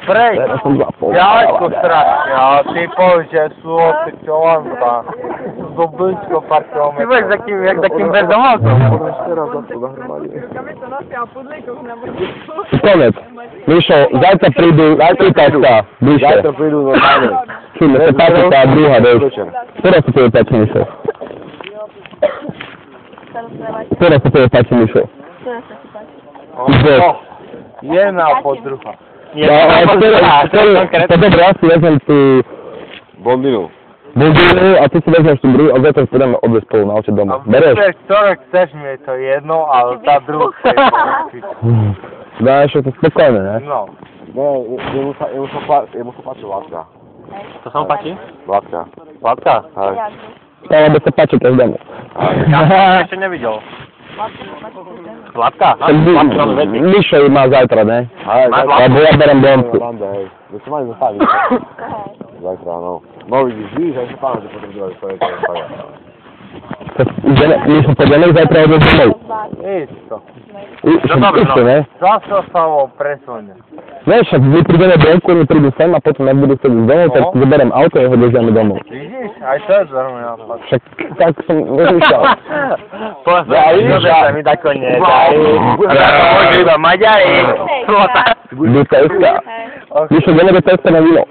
Prej, ďaleko strašne, ale ty povieš, že sú ty čo len tam. Sú to blízko pár kilometrov. Ty budeš jak takým bezdomovcom. Konec. Mišo, zajtra prídu, prítačka, bližšie. Zajtra prídu no dáme. Čím, to páči tá druhá, vieš. Ktorá sa tebe páči, Mišo? Ktorá sa tebe páči, Mišo? Jedna po druhá. To dobré, ja si vezmem tú Blondinu. Blondinu a ty si vezmeš tú druhú a zajtra si dáme obě spolu na oče doma. Bereš? Ktoré chceš, mi je to jedno, ale tá druhá chce. Dáš, je to spokojné, ne? No. Ne, jemu sa páči látka. To sa mu páči? Látka. Látka? Hej. Stále by sa páči každému. Ja som ešte nevidel. Látka? Mišo má zajtra, ne? Hej, Lebo ja berem domku. hej. To sa mali zastaviť. Zajtra, no. No vidíš, aj sa pána, že potom dělajú svoje Mišo, poďme zajtra odnes domov. Isto. Isto, ne? Zase sa ho presunie. Ne, však my prídeme domku, oni prídu sem a potom ak budú chcieť ísť domov, tak si zoberiem auto a ho dožiame domov. Vidíš? Aj to je zrovna nápad. Však tak som rozmýšľal. Pozor, sa mi tako nedá. Môžu iba Maďari. Dúka. Mišo, ideme do testa na víno.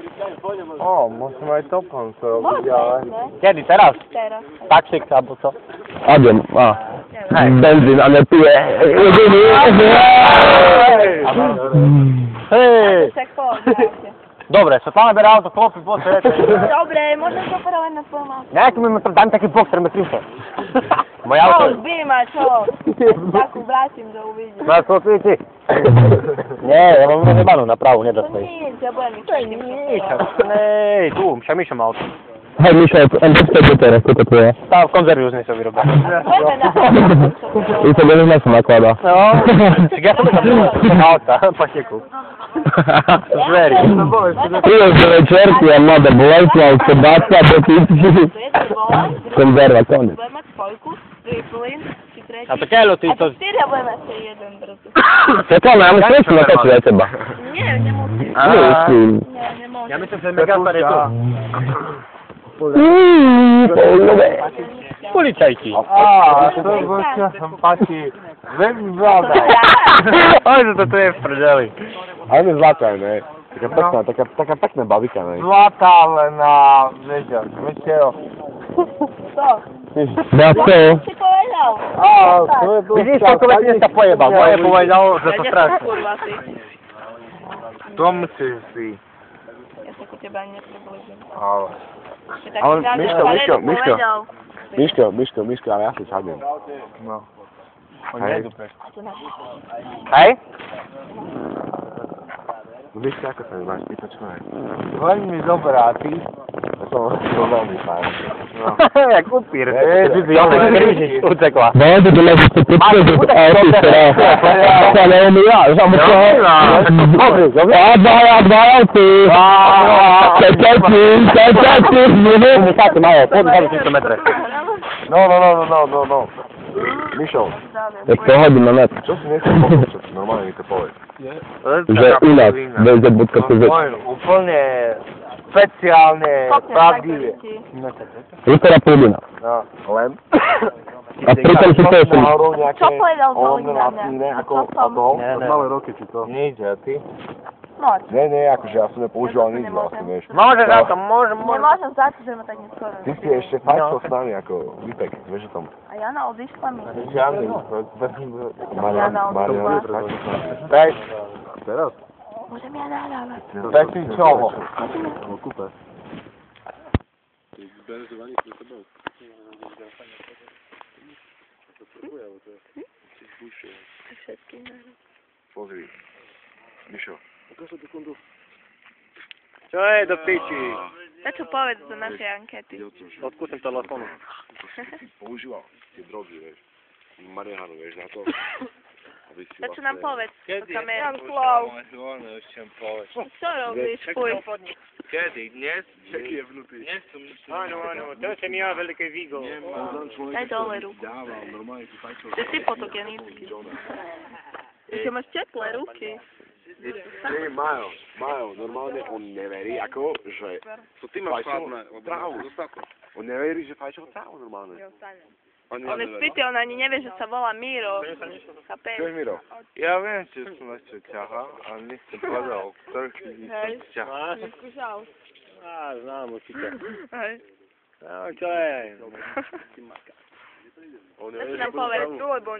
Musím aj to robiť, ale... Kedy? Teraz? Teraz. Taxík, alebo co? Adem, benzín a nepije. Jediný. Hej! Tak poď. Dobre, Svetlana bere auto, klopi, poď, Dobre, môžem sa operovať na tvojom auto. Nejak mi dám taký boxer, me krimše. Moje auto. Zbij ma, čo? Takú vrátim, že uvidím. No, co ty? Nie, ja mám rozjebanú na pravú, To nedostoj. nič, ja budem ich. Nej, tu, Mišo má auto. Hej, Mišo, MPC teraz, toto tvoje. Tá v konzervy už nie sa vyrobá. Poďme na I to bez nás nakladá. No, tak ja som tam auta, pašteku. Zveri. Prídeš do večerky a mladá bolesná, sobácka, do píči. Konzerva, konec. Budem mať spojku, druhý plyn, či tretí. A to keľo ty A to to... 4 budeme ešte jeden brzo. Svetlana, ja mám stresu na kači za teba. Nie, nemusím. Myslím. Nie, nemôžem. Ja myslím, že Megafar je tu. Policajti. To sa páči veľmi veľa. Oj, to je v prdeli. Ale mi zlatá, ne? Taká pekná babika, ne? Zlatá, ale na večero. To. Na co? Si povedal. To je Vidíš, koľko vecí sa pojebal. Moje povedal, že to strašné. Kurva si. To myslíš si. Ja sa ku teba nepribližím. Ale... Ale Miško, ale ja si sadnem. No. Hej. Hej? Miško, ako sa mi máš pýtať, čo je? Veľmi dobrá, ty. Ja som veľmi fajn. Jak upír. Ja sa kríži utekla. Dajte do nás ešte podpožiť auty, ktorá sa neumývaš, alebo čo? Dva auty. Čečači. Mysáte majú, pod 300 metre. No. Mišo, Tak to hodím na net. čo si nechcel povedať, čo si normálne mi to povedz. Že u nás, VZ.cz. Úplne špeciálne, pravdivé. Litera Púdina. No, len? A pritom si to som... Čo povedal Zolík na mňa? Ne, ako Čo som? to? Malé roky, či to? Nič, a ty? Moč. Ne, akože ja som nepoužíval nič vlastne, vieš. Môžeš za to, môžem. Nemôžem za to, že ma tak neskoro. Ty si ešte fajčil s nami, ako Vipek, vieš o tom? A Jana odišla mi. Žiadny. Jana Mariana, odišla. Pek, Teraz? Môžem ja nahrávať. pekný čoho? No, kúpe. Všetkým nahrávať. Pozri. Mišo. Čo je do piči? Tak čo povedz do našej ankety. Odkúsim telefónu. Používal tie drogy, vieš. Marihuanu, vieš, na to. Tak čo nám povedz. Kedy? Janslav. Chcem povedať. Čo robíš, fuj? Kedy? Dnes? Čaký je vnútri. Dnes som Áno, to sa mi ja veľké vígo. Daj dole ruku. Dával, normálne si fajčil. Ty si fotogenický. Ty máš teplé ruky. Nie, Majo, normálne on neverí, ako, že fajčil trávu. On neverí, že fajčil trávu normálne. On je spitý, on ani nevie, že sa volá Miro. Čo Chápeš? je Miro? Ja viem, že som ešte ťahal, ale nechcem povedať, o ktorých ľudí som ťahal. Neskúšal. Znám určite. Hej. No, čo je? On Dačo neverí, nám že povedz. trávu. Lebo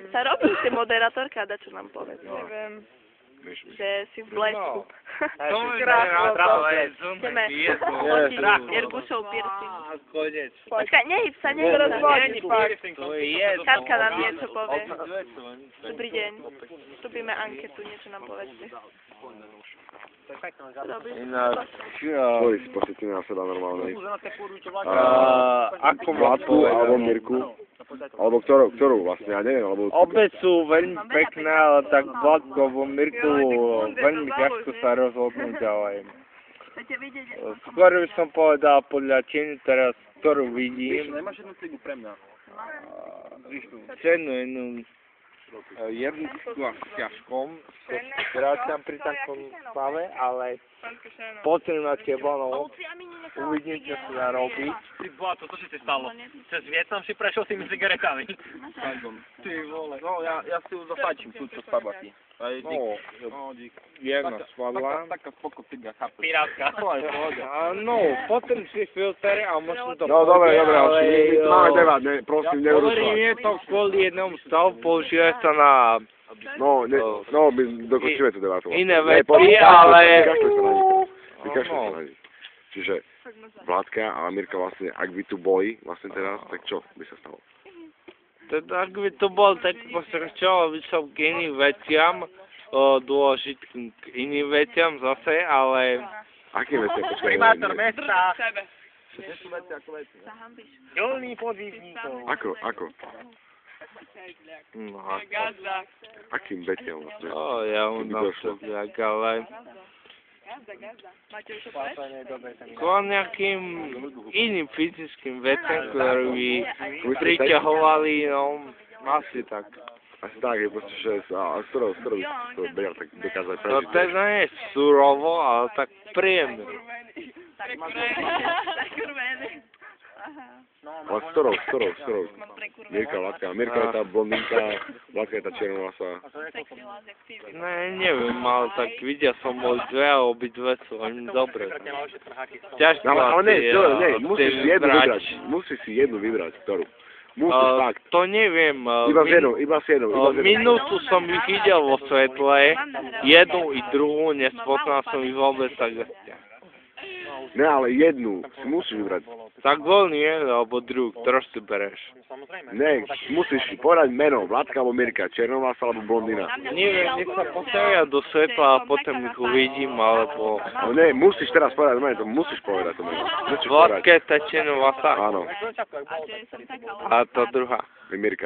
sa robí si moderátorka, Dačo nám povedz. Neviem, že si v blesku. To mi Ideme fotiť Jergušov piercing. Konec. Počkaj, nehyb sa, Katka nám niečo povie. Dobrý deň. Robíme anketu, niečo nám povedzte. Ináč, Boli si posvietili na seba normálne. ako má Vládku alebo Mirku. Alebo ktorú vlastne, ja neviem, alebo... Obe sú veľmi pekné, ale tak Vládko alebo Mirku veľmi ťažko sa rozhodnúť, ale skôr by som povedal podľa ceny teraz, ktorú vidím. Nemáš jednu cigu pre mňa. Jednu jedničku a ťažkom, strácam pri takom stave, ale potom na teba, no, uvidím, čo sa dá robiť. Ty bláto, to si ti stalo? Cez Vietnam si prešiel s tými cigaretami. Ty vole, no ja si ju zafajčím tu, čo spadla ti. No, jedna spadla. Taká spoko ciga, chápu. Pirátka. No, potom si filter a musím to No dobre, ale my tu máme debát, ne, prosím, hovorím, neurúšľať. je to kvôli jednomu stavu, používa sa na No, my dokončíme tú debatu. iné Ne, veci, ale... Vykašľaj sa na nich. Čiže Vládka a Mirka vlastne, ak by tu boli vlastne teraz, tak čo by sa stalo? Teda, ak by to bol, tak posrečoval by som k iným veciam, dôležitým k iným veciam zase, ale... Akým veciam? Počkaj, Primátor ne. mesta. Sebe. Nie sú veci ako veci. Sa hambíš. Dolný podvýzníkov. Ako? No, Gazda. Akým veciam vlastne? ja mu dám to tak, ale... Máte už čo povedať? Kvôli nejakým iným fyzickým veciam, ktoré by priťahovali, no, asi tak. Asi tak, je proste, že a z ktorého by to Bejar tak dokázať No prežiť? teda nie surovo, ale tak príjemne. Zakurvený. Aha. Ale z ktorou? Mám prekurvený. Mirka, Vládka. Mirka je tá blondínka, Vládka je tá černovlasá. Sexy lásek, ty. Neviem, ale tak vidia som obidve a obidve sú veľmi dobré. Ťažko No, ale asi nie, musíš si jednu vybrať. vybrať. Musíš si jednu vybrať, ktorú. Musíš fakt. To neviem. Iba s jednou. Minútu som ich videl vo svetle, jednu i druhú, nespoznal som ich vôbec tak. Ne, ale jednu si musíš vybrať. Tak voľný jeden alebo druhú, ktorú si bereš. Ne, musíš si povedať meno, Vládka alebo Mirka, černovlasá alebo blondína. Neviem, nech sa postavia do svetla a potom ich uvidím, alebo... No ne, musíš teraz povedať meno, to musíš povedať to meno. Musíš povedať. Vládka je tá černovlasá Áno, a tá druhá. Mirka.